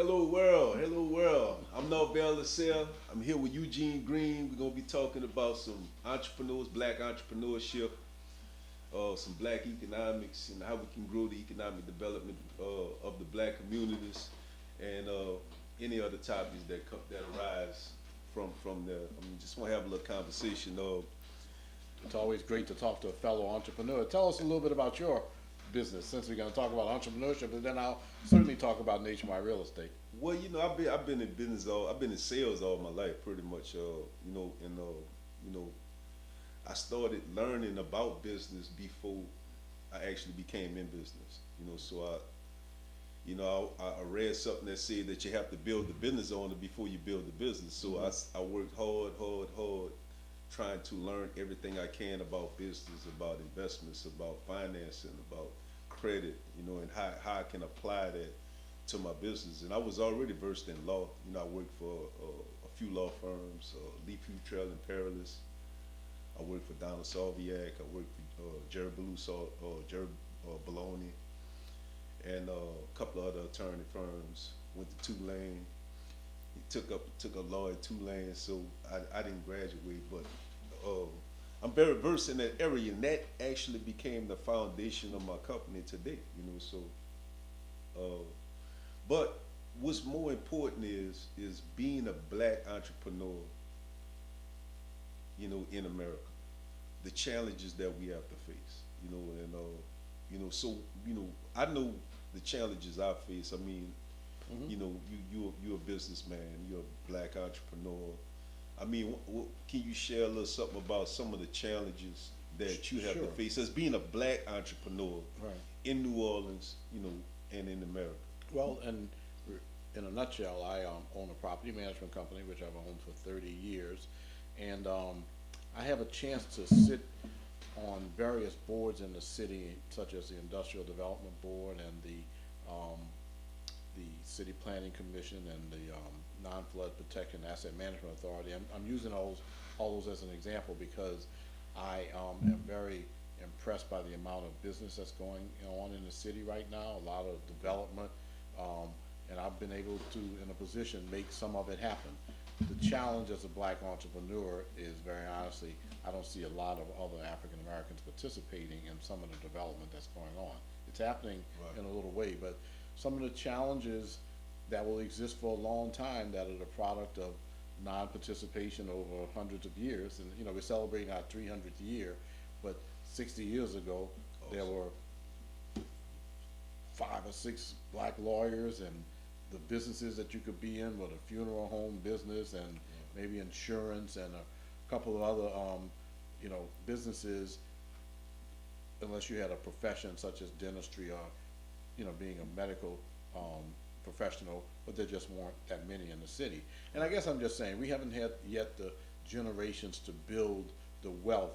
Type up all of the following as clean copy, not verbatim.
Hello world, hello world. I'm Norvel Lasserre. I'm here with Eugene Green. We're gonna be talking about some entrepreneurs, black entrepreneurship, some black economics, and how we can grow the economic development of the black communities, and any other topics that arise from there. I mean, just want to have a little conversation. It's always great to talk to a fellow entrepreneur. Tell us a little bit about your business, since we're going to talk about entrepreneurship, and then I'll certainly talk about nationwide real estate. Well, I've been in business I've been in sales all my life, pretty much. You know, I started learning about business before I actually became in business. I read something that said that you have to build the business owner before you build the business. So I worked hard, trying to learn everything I can about business, about investments, about financing, about credit, and how I can apply that to my business. And I was already versed in law. I worked for a few law firms, Lee Futrell and Perilous. I worked for Donald Salviak. I worked for Jerry Baloney, and a couple of other attorney firms. Went to Tulane. He took a law at Tulane, so I didn't graduate, but uh, I'm very versed in that area, and that actually became the foundation of my company today. Uh, but what's more important is being a black entrepreneur, in America, the challenges that we have to face, so I know the challenges I face. I mean, Hmm. you're a businessman, you're a black entrepreneur. I mean, can you share a little something about some of the challenges that you have to Sure. face as being a black entrepreneur Right. in New Orleans, and in America? Well, and in a nutshell, I own a property management company, which I've owned for 30 years. And I have a chance to sit on various boards in the city, such as the Industrial Development Board and the City Planning Commission and the Non-Flood Protection Asset Management Authority. I'm using all those as an example because I am very impressed by the amount of business that's going on in the city right now, a lot of development, um, and I've been able to, in a position, make some of it happen. The challenge as a black entrepreneur is, very honestly, I don't see a lot of other African Americans participating in some of the development that's going on. It's happening Right. in a little way, but some of the challenges that will exist for a long time that are the product of non-participation over hundreds of years. And we're celebrating our 300th year, but 60 years ago there Awesome. were 5 or 6 black lawyers, and the businesses that you could be in were the funeral home business and maybe insurance and a couple of other businesses, unless you had a profession such as dentistry or being a medical professional, but there just weren't that many in the city. And I guess I'm just saying we haven't had yet the generations to build the wealth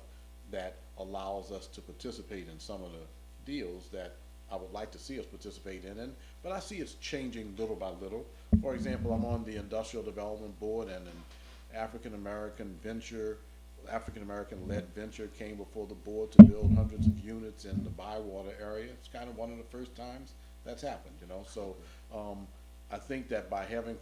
that allows us to participate in some of the deals that I would like to see us participate in. But I see it's changing little by little. For example, I'm on the Industrial Development Board, and an African American venture, African American led venture came before the board to build hundreds of units in the Bywater area. It's kind of one of the first times that's happened. So I think that by having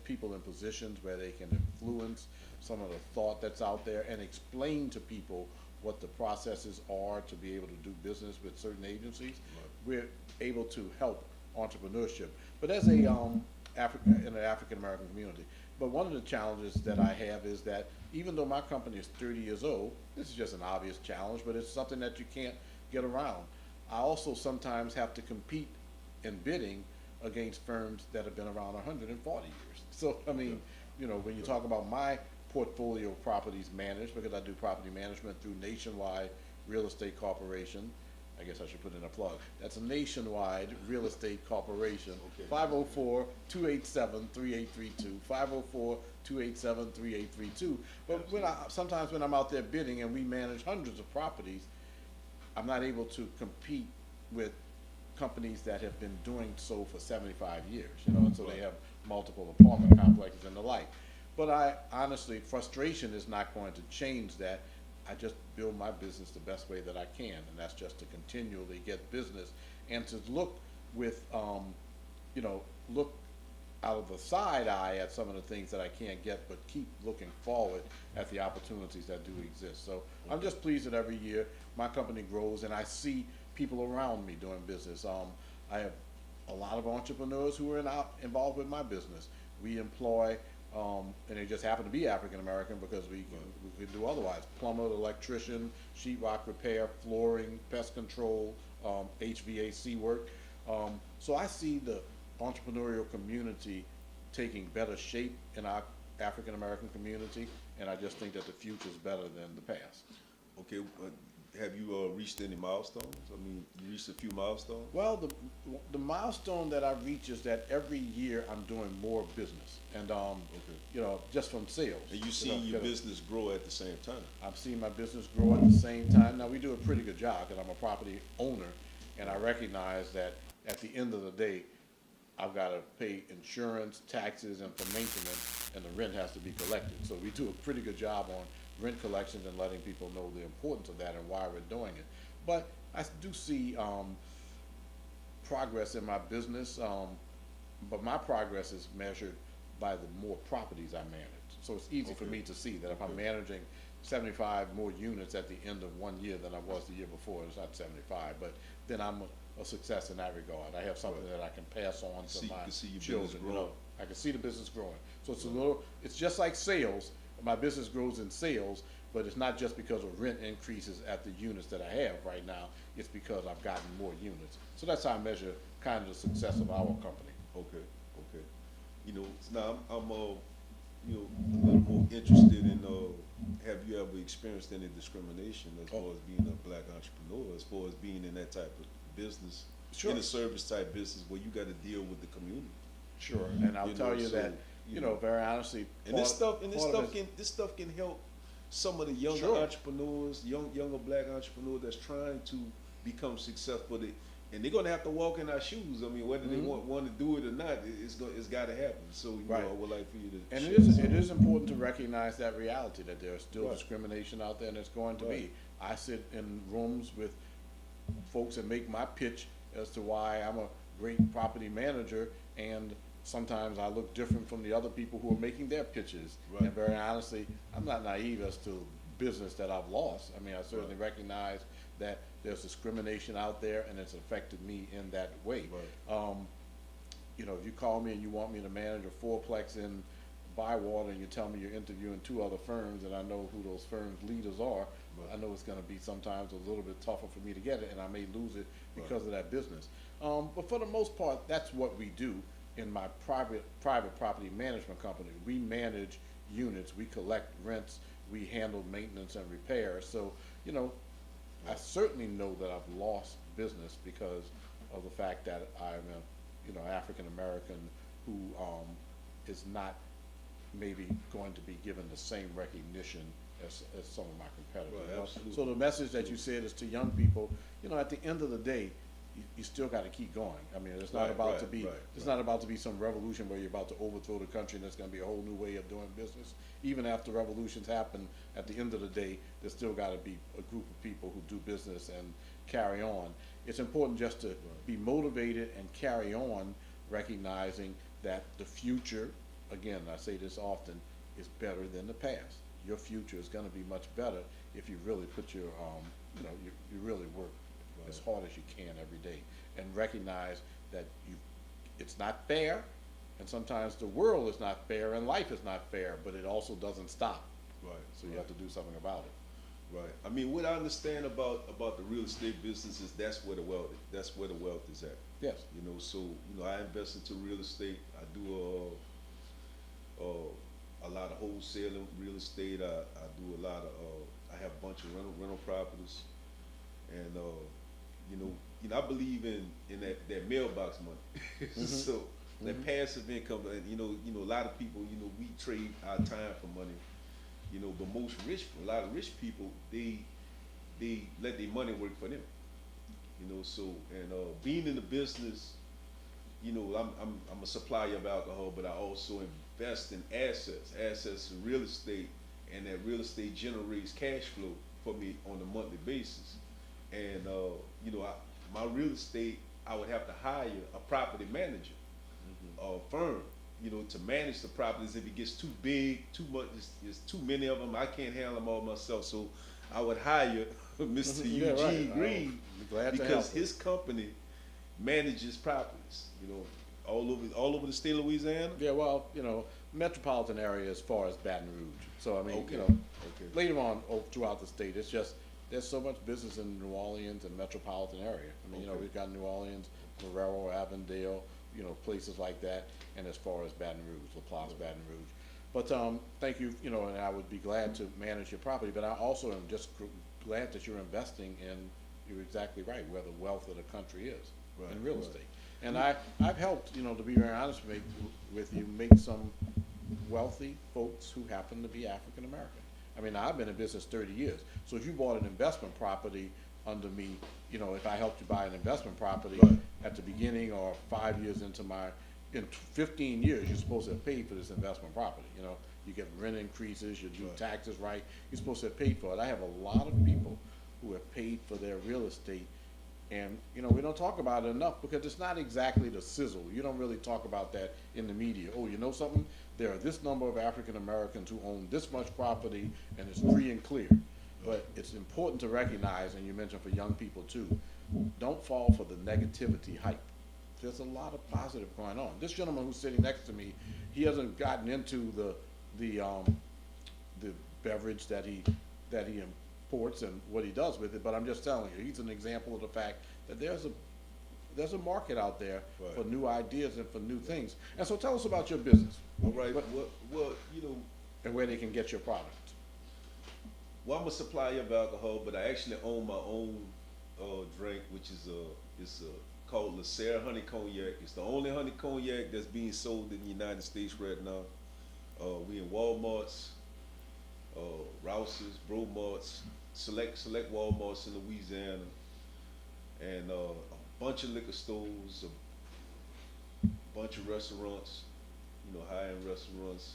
people in positions where they can influence some of the thought that's out there and explain to people what the processes are to be able to do business with certain agencies, we're able to help entrepreneurship. But as a in an African American community, but one of the challenges that I have is that even though my company is 30 years old, this is just an obvious challenge, but it's something that you can't get around. I also sometimes have to compete in bidding against firms that have been around 140 years. So, I mean, when you talk about my portfolio of properties managed, because I do property management through Nationwide Real Estate Corporation. I guess I should put in a plug. That's a Nationwide Real Estate Corporation. Okay. 504-287-3832. 504-287-3832. But sometimes when I'm out there bidding and we manage hundreds of properties, I'm not able to compete with companies that have been doing so for 75 years, and so they have multiple apartment complexes and the like. But I honestly, frustration is not going to change that. I just build my business the best way that I can, and that's just to continually get business and to look with, look out of the side eye at some of the things that I can't get, but keep looking forward at the opportunities that do exist. So I'm just pleased that every year my company grows and I see people around me doing business. I have a lot of entrepreneurs who are involved with my business. We employ, and they just happen to be African American because we can do otherwise. Plumber, electrician, sheetrock repair, flooring, pest control, HVAC work. So I see the entrepreneurial community taking better shape in our African American community, and I just think that the future is better than the past. Okay, have you reached any milestones? I mean, you reached a few milestones? Well, the milestone that I reach is that every year I'm doing more business, and you know, just from sales. And you see your business grow at the same time? I'm seeing my business grow at the same time. Now, we do a pretty good job because I'm a property owner, and I recognize that at the end of the day, I've got to pay insurance, taxes, and for maintenance, and the rent has to be collected. So we do a pretty good job on rent collections and letting people know the importance of that and why we're doing it. But I do see progress in my business, but my progress is measured by the more properties I manage. So it's easy for me to see that if I'm managing 75 more units at the end of one year than I was the year before, it's not 75, but then I'm a success in that regard. I have something that I can pass on to my children. You know, I can see the business growing. So it's it's just like sales. My business grows in sales, but it's not just because of rent increases at the units that I have right now. It's because I've gotten more units. So that's how I measure kind of the success of our company. Okay, okay. You know, now I'm you know, a little more interested in, have you ever experienced any discrimination as far as being a black entrepreneur, as far as being in that type of business, in a service type business where you got to deal with the community? Sure, and I'll tell you that, you know, very honestly, and this stuff can help some of the younger entrepreneurs, younger black entrepreneurs that's trying to become successful. And they're gonna have to walk in our shoes. I mean, whether they want to do it or not, it's got to happen. So you know, I would like for you to. And it is important to recognize that reality that there's still discrimination out there, and it's going to be. I sit in rooms with folks that make my pitch as to why I'm a great property manager, and sometimes I look different from the other people who are making their pitches. And very honestly, I'm not naive as to business that I've lost. I mean, I certainly recognize that there's discrimination out there, and it's affected me in that way. You know, if you call me and you want me to manage a fourplex in Bywater, and you tell me you're interviewing 2 other firms, and I know who those firms' leaders are, I know it's going to be sometimes a little bit tougher for me to get it, and I may lose it because of that business. But for the most part, that's what we do in my private property management company. We manage units, we collect rents, we handle maintenance and repairs. So, you know, I certainly know that I've lost business because of the fact that I'm a, you know, African American who is not maybe going to be given the same recognition as some of my competitors. So the message that you said is to young people, you know, at the end of the day, you still got to keep going. I mean, it's not about to be not about to be some revolution where you're about to overthrow the country and there's going to be a whole new way of doing business. Even after revolutions happen, at the end of the day, there's still got to be a group of people who do business and carry on. It's important just to be motivated and carry on, recognizing that the future, again, I say this often, is better than the past. Your future is going to be much better if you really put your, you know, you really work as hard as you can every day, and recognize that it's not fair, and sometimes the world is not fair and life is not fair, but it also doesn't stop. So you have to do something about it. I mean, what I understand about the real estate business is that's where the wealth is at. Yes. You know, so you know, I invest into real estate. I do a lot of wholesaling real estate. I do a lot of I have a bunch of rental properties, and you know, I believe in that mailbox money. So that passive income, and you know, a lot of people, you know, we trade our time for money. You know, but a lot of rich people, they let their money work for them. You know, so and being in the business, you know, I'm a supplier of alcohol, but I also invest in assets in real estate, and that real estate generates cash flow for me on a monthly basis. And you know, my real estate, I would have to hire a property manager, a firm, you know, to manage the properties. If it gets too big, too much, it's too many of them, I can't handle them all myself. So I would hire Mr. Yeah, right. Eugene Green, I'll be glad to because help. his company manages properties, you know, all over the state of Louisiana. Yeah, well, you know, metropolitan area as far as Baton Rouge. So I mean, Okay. you know, Okay. later on throughout the state, it's just there's so much business in New Orleans and metropolitan area. I mean, you know, Okay. we've got New Orleans, Marrero, Avondale, you know, places like that, and as far as Baton Rouge, LaPlace, Baton Rouge. But thank you, you know, and I would be glad to manage your property. But I also am just glad that you're investing in. You're exactly right, where the wealth of the country is Right, in real right. estate. And I've helped, you know, to be very honest with you, make some wealthy folks who happen to be African American. I mean, I've been in business 30 years. So if you bought an investment property under me, you know, if I helped you buy an investment property Right. at the beginning or 5 years into in 15 years, you're supposed to have paid for this investment property. You know, you get rent increases, you do Right. taxes right. You're supposed to have paid for it. I have a lot of people who have paid for their real estate. And, you know, we don't talk about it enough because it's not exactly the sizzle. You don't really talk about that in the media. Oh, you know something? There are this number of African Americans who own this much property and it's free and clear. But it's important to recognize, and you mentioned for young people too, don't fall for the negativity hype. There's a lot of positive going on. This gentleman who's sitting next to me, he hasn't gotten into the beverage that he imports and what he does with it, but I'm just telling you, he's an example of the fact that there's a market out there Right. for new ideas and for new things. And so tell us about your business. All right. What- Well, you know, and where they can get your product. well, I'm a supplier of alcohol, but I actually own my own drink, which is called Lasserre honey cognac. It's the only honey cognac that's being sold in the United States right now. We in Walmarts, Rouse's, Bromarts, select Walmarts in Louisiana, and a bunch of liquor stores, a bunch of restaurants, you know, high-end restaurants,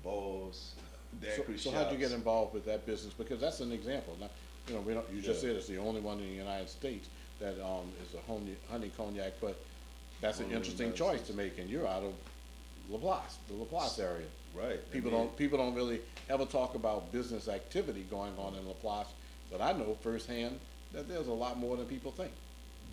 bars, daiquiri So shops. how'd you get involved with that business? Because that's an example. Now, you know, you just Yeah. said it's the only one in the United States that is a honey cognac, but that's an Only in the interesting United choice States. to make, and you're out of LaPlace, the LaPlace area. Right. People don't really ever talk about business activity going on in LaPlace, but I know firsthand that there's a lot more than people think.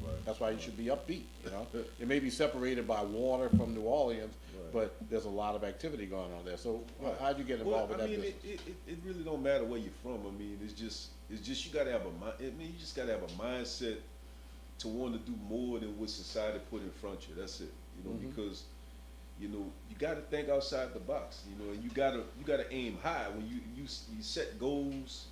Right. That's why you should be upbeat, you know? It may be separated by water from New Orleans, Right. but there's a lot of activity going on there. So Right. how'd you get involved with that business? It really don't matter where you're from. I mean, it's just you gotta have you just gotta have a mindset to want to do more than what society put in front of you. That's it. You know, because you know you gotta think outside the box. You know, and you gotta aim high when you set goals.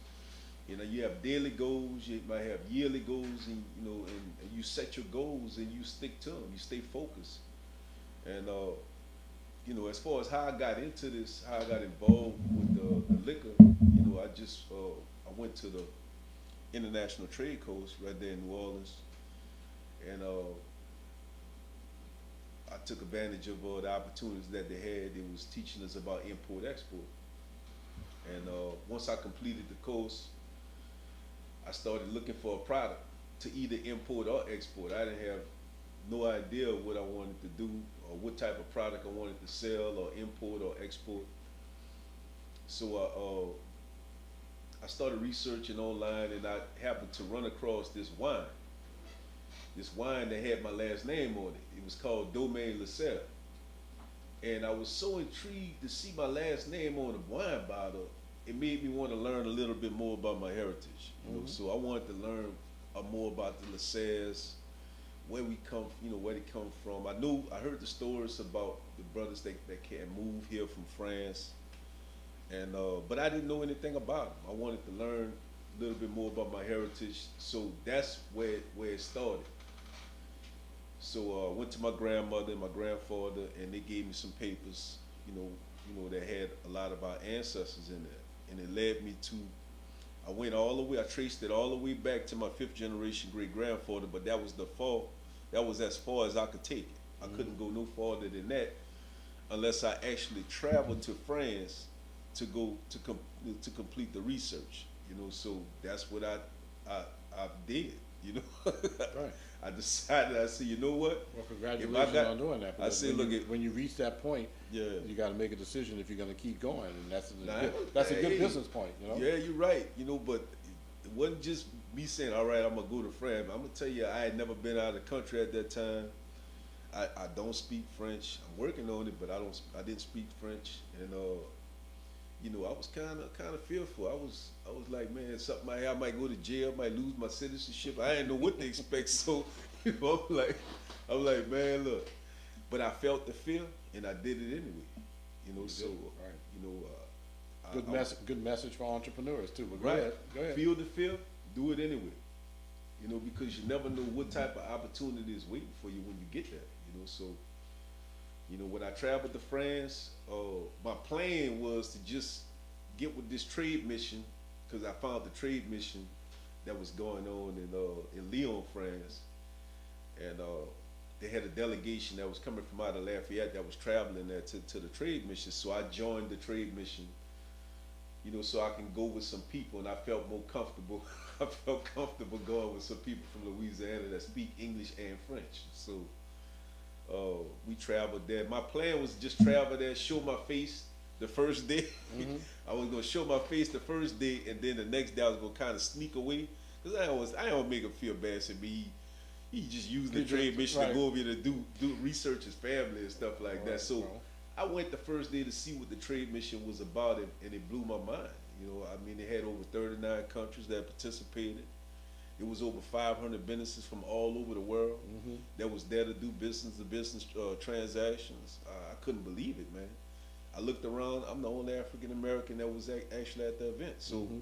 You know, you have daily goals, you might have yearly goals, and you know, and you set your goals and you stick to them. You stay focused. And you know, as far as how I got into this, how I got involved with the liquor, you know, I went to the International Trade Coast right there in New Orleans, and I took advantage of the opportunities that they had. They was teaching us about import export, and once I completed the course, I started looking for a product to either import or export. I didn't have no idea what I wanted to do or what type of product I wanted to sell or import or export. So I started researching online, and I happened to run across this wine that had my last name on it. It was called Domaine Lasserre. And I was so intrigued to see my last name on the wine bottle, it made me want to learn a little bit more about my heritage. You know, so I wanted to learn more about the Lasserres, where we come, you know, where they come from. I heard the stories about the brothers that can't move here from France, and but I didn't know anything about them. I wanted to learn a little bit more about my heritage, so that's where it started. So I went to my grandmother and my grandfather, and they gave me some papers, you know, that had a lot of our ancestors in there, and it led me to. I traced it all the way back to my 5th generation great grandfather, but that was as far as I could take it. I couldn't go no farther than that unless I actually traveled to France to go to complete the research. You know, so that's what I did. you know. Right. I decided, I said, you know what? Well, congratulations on doing that. I because said, when look, when you reach that point, yeah. you gotta make a decision if you're gonna keep going, and Nah, that's a good hey, business point, you know? Yeah, you're right. You know, but it wasn't just me saying, all right, I'm gonna go to France. I'm gonna tell you, I had never been out of the country at that time. I don't speak French. I'm working on it, but I didn't speak French, and you know, I was kind of fearful. I was like, man, something I might go to jail, might lose my citizenship. I didn't know what to expect. So, you know, I'm like, man, look. But I felt the fear, and I did it anyway. You know, so Right. you know, Good message for entrepreneurs too, but right. Go ahead. Feel the fear, do it anyway. You know, because you never know what type of opportunity is waiting for you when you get there. You know, so you know, when I traveled to France, my plan was to just get with this trade mission, because I found the trade mission that was going on in Lyon, France, and they had a delegation that was coming from out of Lafayette that was traveling there to the trade mission. So I joined the trade mission, you know, so I can go with some people, and I felt more comfortable. I felt comfortable going with some people from Louisiana that speak English and French. So we traveled there. My plan was just travel there, show my face the first day. Mm-hmm. I was gonna show my face the first day, and then the next day I was gonna kind of sneak away, because I don't make him feel bad. So he just used the trade mission right. to go over here to do research his family and stuff like Right, that. So well. I went the first day to see what the trade mission was about, and it blew my mind. You know, I mean, they had over 39 countries that participated. It was over 500 businesses from all over the world Mm-hmm. that was there to do business transactions. I couldn't believe it, man. I looked around. I'm the only African American that was actually at the event. So Mm-hmm.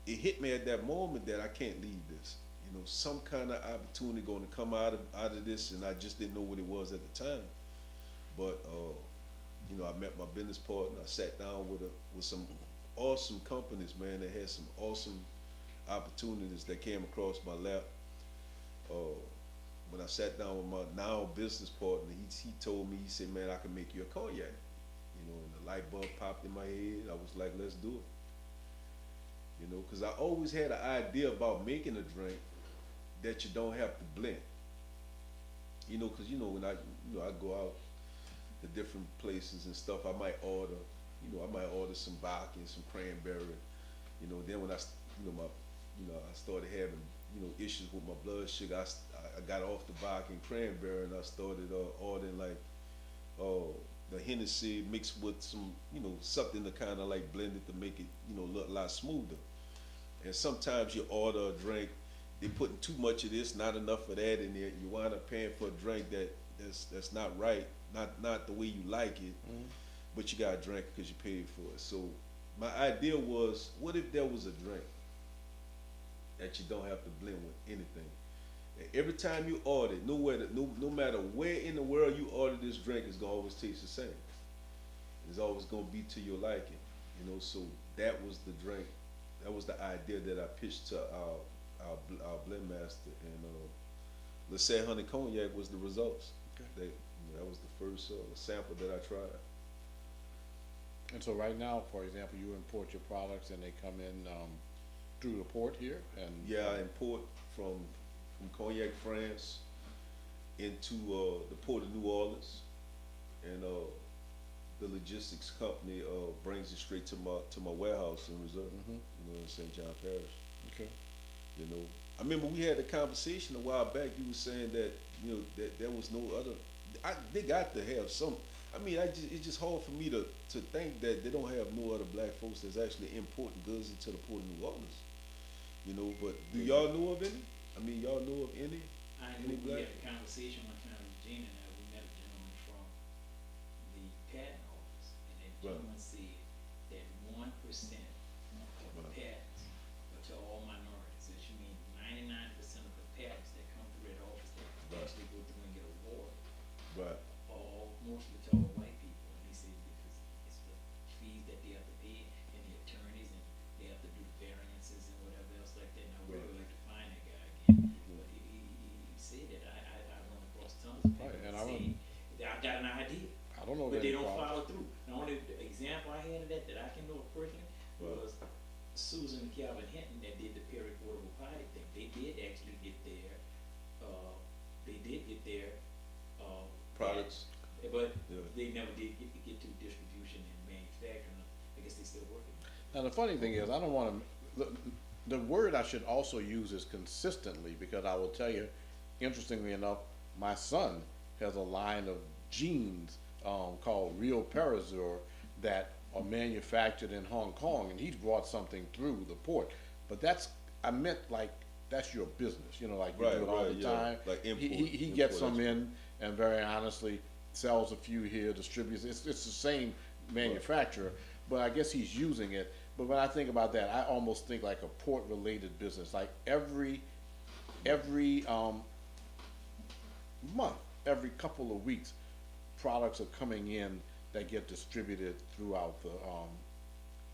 it hit me at that moment that I can't leave this. You know, some kind of opportunity going to come out of this, and I just didn't know what it was at the time. But you know, I met my business partner. I sat down with some awesome companies, man, that had some awesome opportunities that came across my lap. When I sat down with my now business partner, he told me, he said, man, I can make you a cognac. You know, and the light bulb popped in my head. I was like, let's do it. You know, because I always had an idea about making a drink that you don't have to blend. You know, because when I go out to different places and stuff, I might order some vodka and some cranberry. You know, then when I started having issues with my blood sugar, I got off the vodka and cranberry, and I started ordering like the Hennessy mixed with some something to kind of like blend it to make it look a lot smoother. And sometimes you order a drink, they putting too much of this, not enough of that in there. You wind up paying for a drink that's not right, not the way you like it, Mm-hmm. but you gotta drink because you paid for it. So my idea was, what if there was a drink that you don't have to blend with anything? And every time you order it, no matter where in the world you order this drink, it's gonna always taste the same. It's always gonna be to your liking, So that was the drink. That was the idea that I pitched to our blend master, and Lasserre Honey Cognac was the results. Okay. That was the first sample that I tried. And so right now, for example, you import your products and they come in through the port here, and Yeah, I import from Cognac, France, into the port of New Orleans, and the logistics company brings it straight to my warehouse in Reserve, Mhm. in St. John Parish. Okay. I remember we had a conversation a while back. You were saying that that there was no other. They got to have some. I mean, it's just hard for me to think that they don't have no other black folks that's actually importing goods into the port of New Orleans. But do y'all know of any? I mean, y'all know of any? I Any know we black? had a conversation one time with Eugene and I, we met a gentleman from the patent office, and that gentleman said that 1% of the patents are to all minorities. That you mean 99% of the patents that come through that office that actually go through and get awarded Right. are mostly to all white people. And he said because it's the fees that they have to pay and the attorneys, and they have to do variances and whatever else like that. And I would really like to find that guy again. But he said that I run across tons of people Right, and that I say, I got an idea, I don't know. but of they any don't problem. follow through. The only example I had of that I can know of personally was Susan and Calvin Hinton that did the Perry Portable Potty thing. They did actually get products. But Yeah. they never did get to distribution and manufacturing. I guess they still working. Now, the funny thing is, I don't wanna, the word I should also use is consistently, because I will tell you, interestingly enough, my son has a line of jeans, called Real Perizur that are manufactured in Hong Kong, and he's brought something through the port. But that's, I meant like, that's your business, you know, like you Right, do it all right, the yeah. time. Like import, He gets import, some in and very honestly sells a few here, distributes, it's the same manufacturer, but I guess he's using it. But when I think about that, I almost think like a port-related business, like every month, every couple of weeks, products are coming in that get distributed throughout the,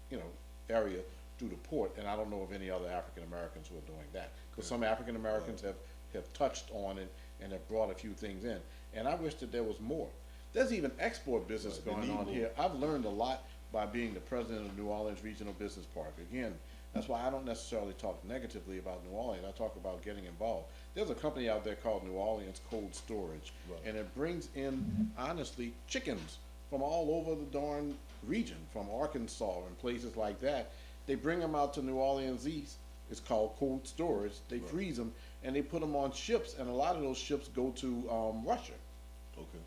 you know, area through the port, and I don't know of any other African Americans who are doing that. Because some African Americans have touched on it and have brought a few things in, and I wish that there was more. There's even export business Right, they going need on more. here. I've learned a lot by being the president of New Orleans Regional Business Park. Again, that's why I don't necessarily talk negatively about New Orleans, I talk about getting involved. There's a company out there called New Orleans Cold Storage, Right. and it brings in, honestly, chickens from all over the darn region, from Arkansas and places like that. They bring them out to New Orleans East, it's called cold storage, they freeze them, and they put them on ships, and a lot of those ships go to, Russia. Okay.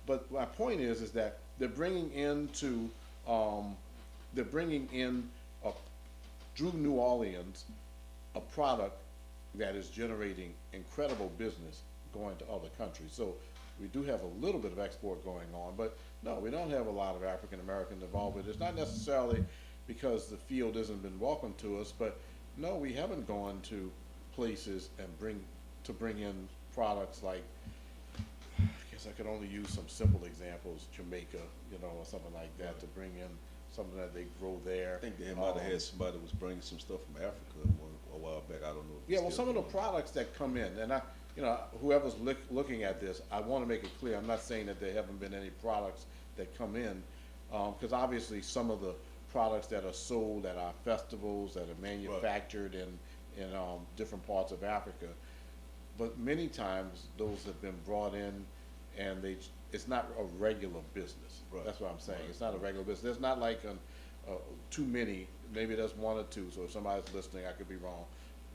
But my point is that they're bringing into, through New Orleans, a product that is generating incredible business going to other countries. So we do have a little bit of export going on, but no, we don't have a lot of African Americans involved with it. It's not necessarily because the field hasn't been welcome to us, but no, we haven't gone to places and bring in products like, I guess I could only use some simple examples, Jamaica, you know, or something like that, to bring in something that they grow there. I think they might have had somebody that was bringing some stuff from Africa a while back. I don't know. if Yeah, it's well, still some of the going. products that come in, and you know, whoever's looking at this, I wanna make it clear, I'm not saying that there haven't been any products that come in, cause obviously some of the products that are sold at our festivals, that are manufactured in different parts of Africa, but many times those have been brought in and it's not a regular business. Right. That's what I'm saying, it's not a regular business, there's not like too many, maybe there's one or two, so if somebody's listening, I could be wrong.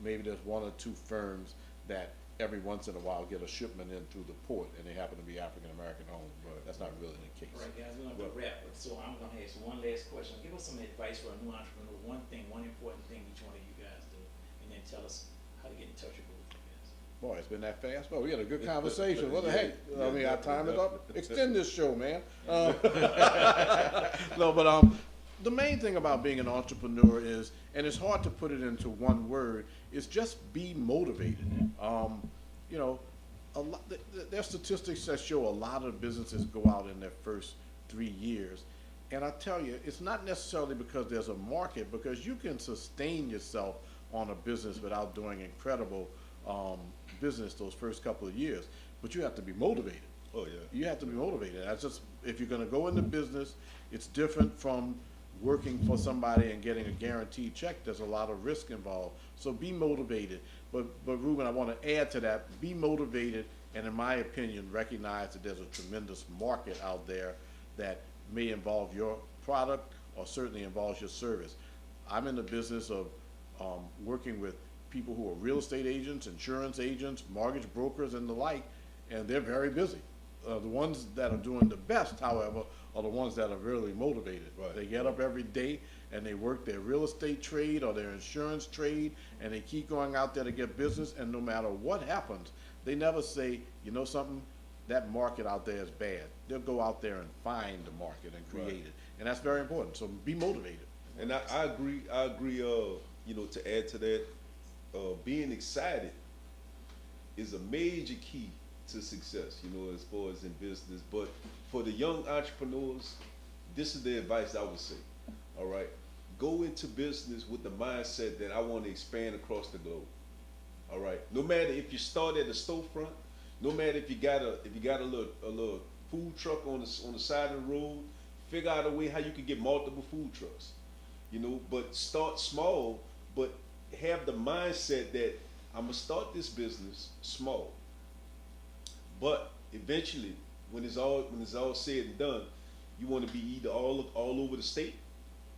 Maybe there's one or two firms that every once in a while get a shipment in through the port, and they happen to be African American owned, but that's not really the case. All right, guys, we're gonna wrap, so I'm gonna ask one last question. Give us some advice for a new entrepreneur, one important thing each one of you guys do, and then tell us how to get in touch with both of you guys. Boy, it's been that fast. Well, we had a good conversation. What the Yeah, heck? I mean, our time is up. definitely. Extend this show, man. No, but the main thing about being an entrepreneur is, and it's hard to put it into one word, is just be motivated. You know, there's statistics that show a lot of businesses go out in their first 3 years. And I tell you, it's not necessarily because there's a market, because you can sustain yourself on a business without doing incredible business those first couple of years. But you have to be motivated. Oh, yeah. You have to be motivated. That's just, if you're gonna go into business, it's different from working for somebody and getting a guaranteed check. There's a lot of risk involved. So be motivated. But Reuben, I wanna add to that, be motivated, and in my opinion, recognize that there's a tremendous market out there that may involve your product or certainly involves your service. I'm in the business of working with people who are real estate agents, insurance agents, mortgage brokers, and the like, and they're very busy. The ones that are doing the best, however, are the ones that are really motivated. Right. They get up every day and they work their real estate trade or their insurance trade, and they keep going out there to get business, and no matter what happens, they never say, you know something, that market out there is bad. They'll go out there and find the market and create it, and that's very important, so be motivated. And I agree, you know, to add to that, being excited is a major key to success, you know, as far as in business. But for the young entrepreneurs, this is the advice I would say, all right? Go into business with the mindset that I want to expand across the globe, all right? No matter if you start at a storefront, no matter if you got a little food truck on the side of the road, figure out a way how you can get multiple food trucks, you know, but start small, but have the mindset that I'm gonna start this business small, but eventually when it's all said and done, you want to be either all over the state,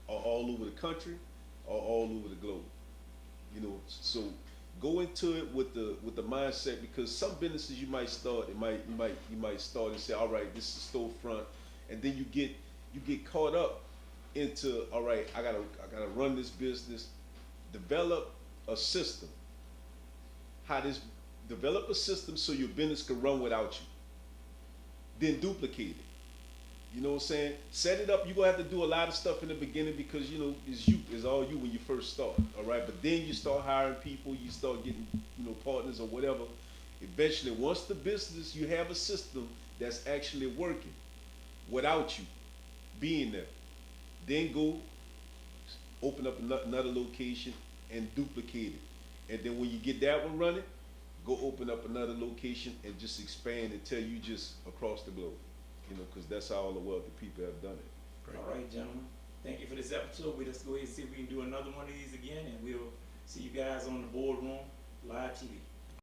or all over the country, or all over the globe. You know, so go into it with the mindset, because some businesses you might start, you might start and say, all right, this is storefront, and then you get caught up into, all right, I gotta run this business. Develop a system. Develop a system so your business can run without you. Then duplicate it. You know what I'm saying? Set it up. You're gonna have to do a lot of stuff in the beginning, because you know it's all you when you first start. All right, but then you start hiring people, you start getting partners or whatever. Eventually, once the business, you have a system that's actually working without you being there, then go open up another location and duplicate it. And then when you get that one running, go open up another location and just expand until you just across the globe. You know, because that's how all the wealthy people have done it. All right, gentlemen. Thank you for this episode. We'll just go ahead and see if we can do another one of these again, and we'll see you guys on the Boardroom Live TV.